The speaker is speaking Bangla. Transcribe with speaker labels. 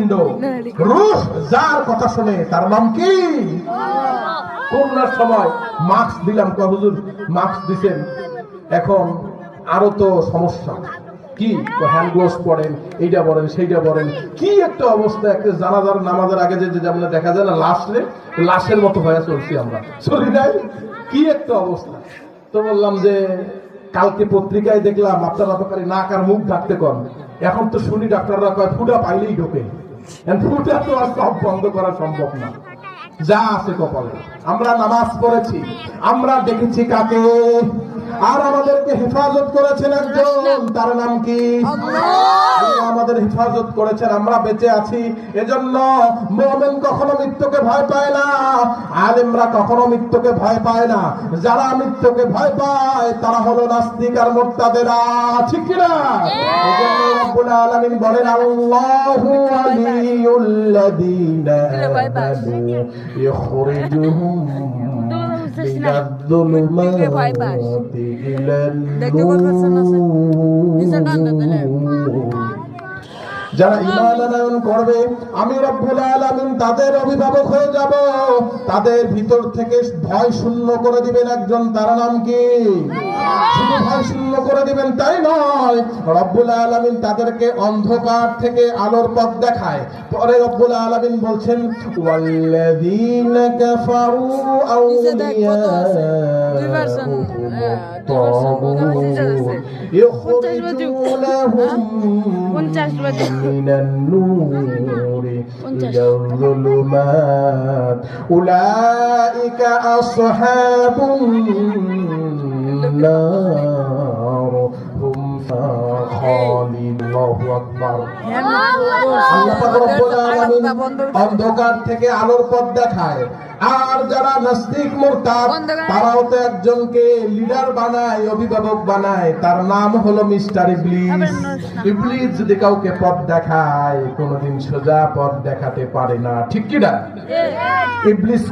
Speaker 1: পিণ্ড, রূহ যার কথা শুনে তার নাম কি? করোনার সময় মাস্ক দিলাম, হুজুর মাস্ক দিছেন, এখন আরো তো সমস্যা, কি হ্যান্ড গ্লোভস পরেন, এইটা বলেন সেইটা বলেন, কি একটা অবস্থা। একটা জানাজার নামাজের আগে যে যেমন দেখা যায় না, লাশের মতো হয়ে চলছি আমরা, চলি নাই, কি একটা অবস্থা। তো বললাম যে কালকে পত্রিকায় দেখলাম আপনারা তো খালি নাক আর মুখ ঢাকতে কন, এখন তো শুনি ডাক্তাররা কয় ফুটা পাইলেই ঢোকে। ফুটা তো আর সব বন্ধ করা সম্ভব না, যা আছে কপালে। আমরা নামাজ পড়েছি, আমরা দেখেছি কাকে, আর আমাদেরকে হেফাজত করেছেন একজন, তার নাম কি? আমাদের হেফাজত করেছেন, আমরা বেঁচে আছি। এজন্য মুমিন কখনো মৃত্যুকে ভয় পায় না, আলেমরা কখনো মৃত্যুকে ভয় পায় না। যারা মৃত্যুকে ভয় পায় তারা হলো নাস্তিক আর মুরতাদেরা, ঠিক কি না? এজন্য রব্বুল আলামিন বলেন, আল্লাহু ওয়ালিয়ুল্লাযীনা আমানু ইখরিজুহুম মিনাজ-যুলুমাতি ইলান-নূর। যারা ঈমান আনয়ন করবে আমি রব্বুল আলামিন তাদের অভিভাবক হয়ে যাব, তাদের ভিতর থেকে ভয় শূন্য করে দিবেন একজন, তার নাম কি? শুধু ভয় শূন্য করে দিবেন তাই নয়, রব্বুল আলামিন তাদেরকে অন্ধকার থেকে আলোর পথ দেখায়। পরে রব্বুল আলামিন বলছেন, ওয়াল্লাযীনা কাফারু আউলিয়াউহুম তাগুত ইখরিজুনাহুম মিনান নূরি ইলাল-যুলুমাত উলাইকা আসহাবুন নার হুম খালিদুন। আল্লাহু আকবার। আল্লাহ পাক রব্বুল আলামিন অন্ধকার থেকে আলোর পথ দেখায়। আর যারা নাস্তিক মুরতাদ তারাও তো একজনকে লিডার বানায়, অভিভাবক বানায়, তার নাম হলো মিস্টার ইবলিস। ইবলিস যদি কাউকে পথ দেখায় কোনোদিন সোজা পথ দেখাতে পারে না, ঠিক কি না? ইবলিস